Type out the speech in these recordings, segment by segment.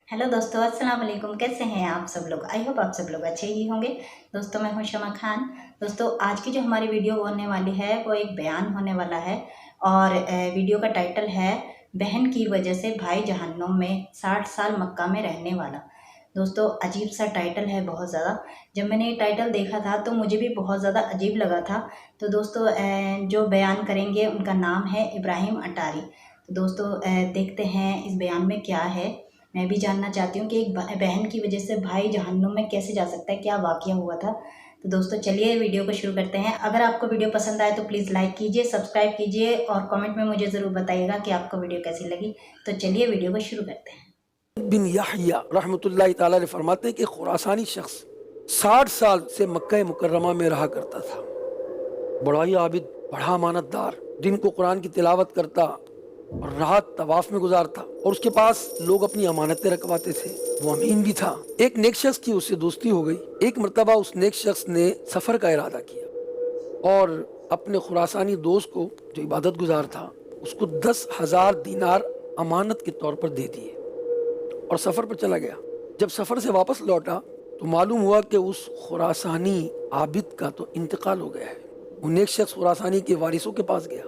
Hello दोस्तों, अस्सलाम वालेकुम। कैसे हैं आप सब लोग? आई होप आप सब लोग अच्छे ही होंगे। दोस्तों, मैं हूं शमा खान। दोस्तों, आज की जो हमारी वीडियो होने वाली है वो एक बयान होने वाला है और वीडियो का टाइटल है बहन की वजह से भाई जहन्नुम में 60 साल मक्का में रहने वाला। दोस्तों, अजीब सा टाइटल है बहुत ज़्यादा। जब मैंने ये टाइटल देखा था तो मुझे भी बहुत ज़्यादा अजीब लगा था। तो दोस्तों, जो बयान करेंगे उनका नाम है इब्राहिम अटारी। तो दोस्तों, देखते हैं इस बयान में क्या है। मैं भी जानना चाहती हूँ कि एक बहन की वजह से भाई जहन्नुम में कैसे जा सकता है, क्या वाक़या हुआ था। तो दोस्तों, चलिए वीडियो को शुरू करते हैं। अगर आपको वीडियो पसंद आए तो प्लीज़ लाइक कीजिए, सब्सक्राइब कीजिए और कमेंट में मुझे ज़रूर बताइएगा कि आपको वीडियो कैसी लगी। तो चलिए वीडियो को शुरू करते हैं। बिन याहिया रहमतुल्लाहि ताला अलैह फरमाते हैं कि खुरासानी शख्स 60 साल से मक्का मुकर्रमा में रहा करता था। बड़ा ही आबिद, बड़ा अमानतदार, दिन को कुरान की तिलावत करता और रात तवाफ में गुजारता और उसके पास लोग अपनी अमानतें रखवाते थे। वो अमीन भी था। एक नेक शख्स की उससे दोस्ती हो गई। एक मर्तबा उस नेक शख्स ने सफर का इरादा किया और अपने खुरासानी दोस्त को, जो इबादत गुजार था, उसको 10,000 दीनार अमानत के तौर पर दे दिए और सफर पर चला गया। जब सफर से वापस लौटा तो मालूम हुआ कि उस खुरासानी आबिद का तो इंतकाल हो गया है। वो नेक शख्स खुरासानी के वारिसों के पास गया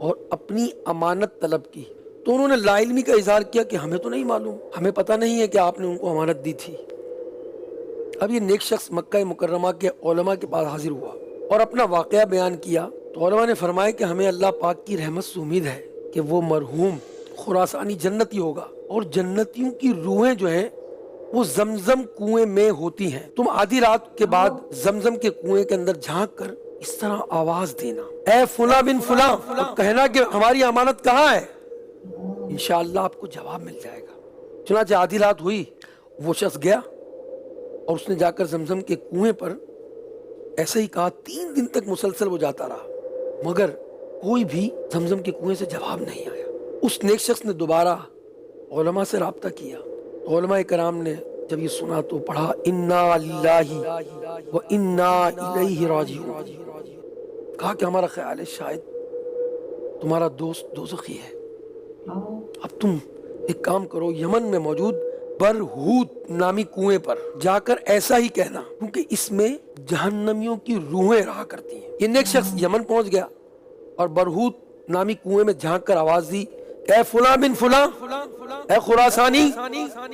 और अपनी अमानत तलब की तो उन्होंने लाइल्मी का इजहार किया कि हमें तो नहीं मालूम, हमें पता नहीं है कि आपने उनको अमानत दी थी। अब ये नेक शख्स मक्का मुकर्रमा के उलमा के पास हाजिर हुआ और अपना वाकया बयान किया तो उलमा ने फरमाया कि हमें अल्लाह पाक की रहमत से उम्मीद है कि वो मरहूम खुरासानी जन्नती होगा और जन्नतियों की रूहें जो हैं वो जमजम कुएं में होती हैं। तुम आधी रात के बाद जमजम के कुएं के अंदर झांक कर इस तरह आवाज देना, ए फुला बिन फुला, और कहना कि हमारी अमानत कहाँ है। इंशाअल्लाह आपको जवाब मिल जाएगा। चुनांचे आधी रात हुई, वो शख्स गया और उसने जाकर जमजम के कुएं पर ऐसे ही कहा। 3 दिन तक मुसलसल वो जाता रहा मगर कोई भी जमजम के कुएं से जवाब नहीं आया। उस नेक शख्स ने दोबारा उलमा से राब्ता किया तो उलमा कराम ने जब ये सुना तो पढ़ा, इन्ना लिल्लाहि व इन्ना इलैहि राजिऊन। कहा कि हमारा ख्याल है शायद तुम्हारा दोस्त दोज़खी है। अब तुम एक काम करो, यमन में मौजूद बरहूत नामी कुएं पर जाकर ऐसा ही कहना, क्योंकि इसमें जहन्नमियों की रूहें रहा करती हैं। ये नेक शख्स यमन पहुंच गया और बरहूत नामी कुएं में झांक कर आवाज दी, ए फुला बिन फुला, ए खुरासानी,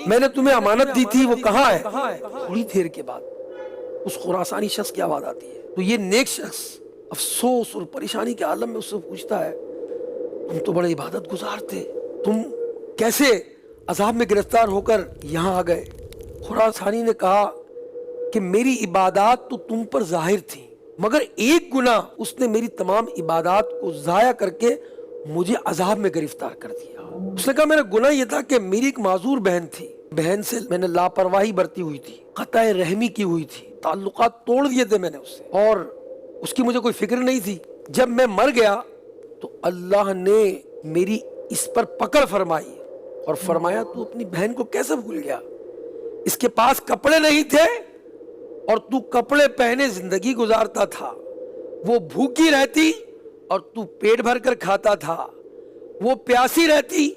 मैंने तुम्हें अमानत दी थी, वो कहाँ है। थोड़ी देर के बाद उस खुरासानी शख्स की आवाज आती है तो ये नेक शख्स अफसोस और परेशानी के आलम में उससे पूछता है, तुम तो बड़े इबादत गुजार थे, तुम कैसे अजाब में गिरफ्तार होकर यहाँ आ गए। खुरासानी ने कहा कि मेरी इबादत तो तुम पर जाहिर थी मगर एक गुनाह उसने मेरी तमाम इबादत को जाया करके मुझे अजाब में गिरफ्तार कर दिया। उसने कहा मेरा गुनाह यह था कि मेरी एक माजूर बहन थी, बहन से मैंने लापरवाही बरती हुई थी, कताए रहमी की हुई थी, ताल्लुकात तोड़ दिए थे मैंने उससे और उसकी मुझे कोई फिक्र नहीं थी। जब मैं मर गया तो अल्लाह ने मेरी इस पर पकड़ फरमाई और फरमाया तू अपनी बहन को कैसे भूल गया। इसके पास कपड़े नहीं थे और तू कपड़े पहने जिंदगी गुजारता था। वो भूखी रहती और तू पेट भर कर खाता था। वो प्यासी रहती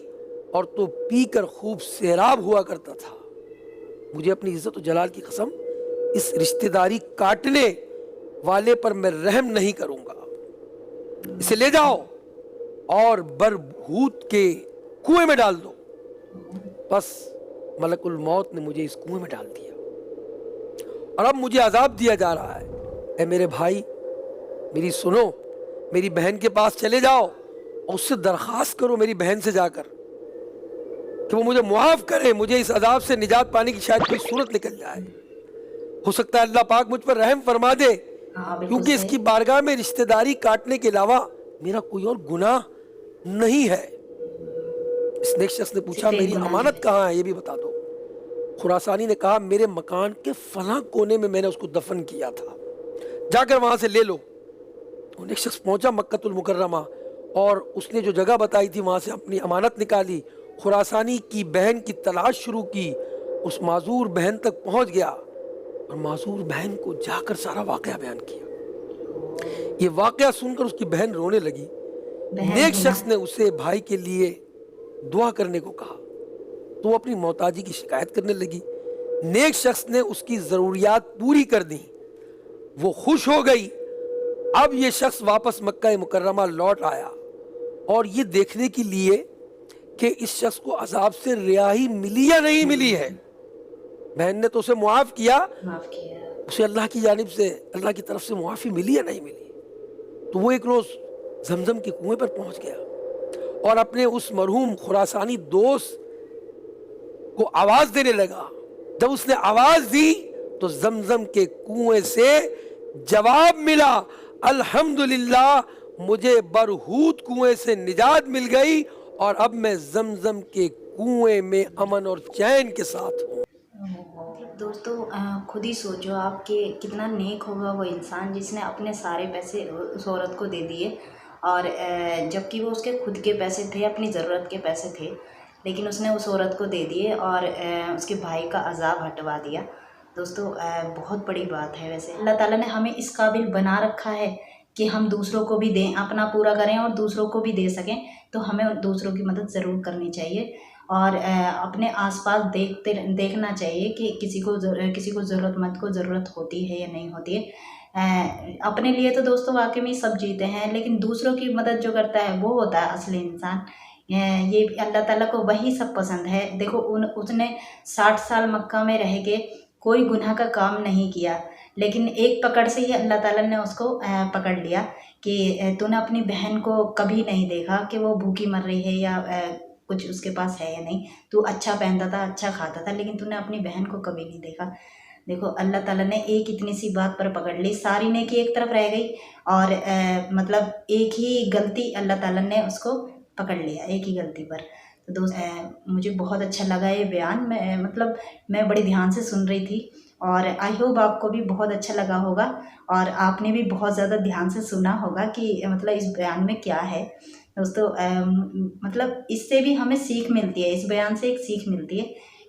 और तू पी कर खूब सैराब हुआ करता था। मुझे अपनी इज्जत और जलाल की कसम, इस रिश्तेदारी काटने वाले पर मैं रहम नहीं करूंगा। इसे ले जाओ और बरहूत के कुएं में डाल दो। बस मलकुल मौत ने मुझे इस कुएं में डाल दिया और अब मुझे अजाब दिया जा रहा है। ऐ मेरे भाई, मेरी सुनो, मेरी बहन के पास चले जाओ और उससे दरखास्त करो मेरी बहन से जाकर कि वो मुझे मुआफ करे, मुझे इस अजाब से निजात पाने की शायद कोई सूरत निकल जाए। हो सकता है अल्लाह पाक मुझ पर रहम फरमा दे, क्योंकि इसकी बारगाह में रिश्तेदारी काटने के अलावा मेरा कोई और गुनाह नहीं है। इस नेक शख्स ने पूछा मेरी अमानत कहाँ है, ये भी बता दो। खुरासानी ने कहा मेरे मकान के फला कोने में मैंने उसको दफन किया था, जाकर वहां से ले लो। तो नेक शख्स पहुंचा मक्कतुल मुकर्रमा और उसने जो जगह बताई थी वहां से अपनी अमानत निकाली, खुरासानी की बहन की तलाश शुरू की, उस माजूर बहन तक पहुंच गया और माजूर बहन को जाकर सारा वाकया बयान किया। ये वाकया सुनकर उसकी बहन रोने लगी। नेक शख्स ने उसे भाई के लिए दुआ करने को कहा تو وہ اپنی محتاجی کی شکایت کرنے لگی. نیک شخص نے اس کی ضروریات پوری کر دی, وہ خوش ہو گئی. اب یہ شخص واپس مکہ مکرمہ لوٹ آیا اور یہ دیکھنے کے لیے کہ اس شخص کو عذاب سے رہائی ملی یا نہیں ملی ہے. بہن نے تو اسے معاف کیا, اسے اللہ کی جانب سے, اللہ کی طرف سے معافی ملی یا نہیں ملی. تو وہ ایک روز زمزم کے کنویں پر پہنچ گیا اور اپنے اس مرحوم خراسانی دوست کو آواز دینے لگا. جب اس نے آواز دی تو زمزم کے کنویں سے جواب ملا, الحمدللہ مجھے برہوت کنویں سے نجات مل گئی اور اب میں زمزم کے کنویں میں امن اور چین کے ساتھ ہوں. دوستو خود ہی سوچو آپ کہ کتنا نیک ہوگا وہ انسان جس نے اپنے سارے پیسے اس عورت کو دے دیے, اور جبکہ وہ اس کے خود کے پیسے تھے, اپنی ضرورت کے پیسے تھے, لیکن اس نے اس عورت کو دے دیے اور اس کے بھائی کا عذاب ہٹوا دیا. دوستو بہت بڑی بات ہے. ویسے اللہ تعالیٰ نے ہمیں اس قابل بنا رکھا ہے کہ ہم دوسروں کو بھی دیں, اپنا پورا کریں اور دوسروں کو بھی دے سکیں, تو ہمیں دوسروں کی مدد ضرور کرنی چاہیے اور اپنے آس پاس دیکھنا چاہیے کہ کسی کو ضرورت مند کو ضرورت ہوتی ہے یا نہیں ہوتی ہے. اپنے لیے تو دوستوں واقعی میں سب جیتے ہیں, لیکن دوسروں کی مدد جو کرتا ہے وہ ہوتا ہے اصلی انسان. یہ اللہ تعالیٰ کو وہی سب پسند ہے. دیکھو اس نے 60 سال مکہ میں رہ کے کوئی گناہ کا کام نہیں کیا, لیکن ایک پکڑ سے ہی اللہ تعالیٰ نے اس کو پکڑ لیا کہ تو نے اپنی بہن کو کبھی نہیں دیکھا کہ وہ بھوکی مر رہی ہے یا کچھ اس کے پاس ہے یا نہیں. تو اچھا پہنتا تھا, اچھا کھاتا تھا, لیکن تو نے اپنی بہن کو کبھی نہیں دیکھا. دیکھو اللہ تعالیٰ نے ایک اتنی سی بات پر پکڑ لی, ساری نیکی ایک طرف رہ گئی اور مطلب ایک ہی غلطی اللہ تعالیٰ نے اس کو پکڑ لیا, ایک ہی غلطی پر. تو دوست مجھے بہت اچھا لگا یہ بیان. میں بڑی دھیان سے سن رہی تھی اور آئی ہوپ آپ کو بھی بہت اچھا لگا ہوگا اور آپ نے بھی بہت زیادہ دھیان سے سنا ہوگا کہ مطلب اس بیان میں کیا ہے. دوستو مطلب اس سے بھی ہمیں سیکھ ملتی ہے, اس بیان سے ایک سیکھ ملتی ہے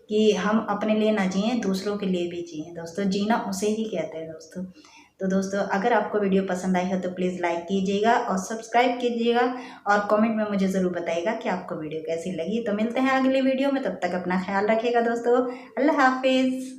کہ ہم اپنے لیے نہ جئیں, دوسروں کے لیے بھی جئیں. دوستو جینا اسے ہی کہتے ہیں دوستو. تو دوستو اگر آپ کو ویڈیو پسند آئی ہو تو پلیز لائک کیجیے گا اور سبسکرائب کیجیے گا اور کامنٹ میں مجھے ضرور بتائیے گا کہ آپ کو ویڈیو کیسی لگی. تو ملتے ہیں اگلی ویڈیو میں, تب تک اپنا خیال رکھیے گا دوستو. اللہ حافظ.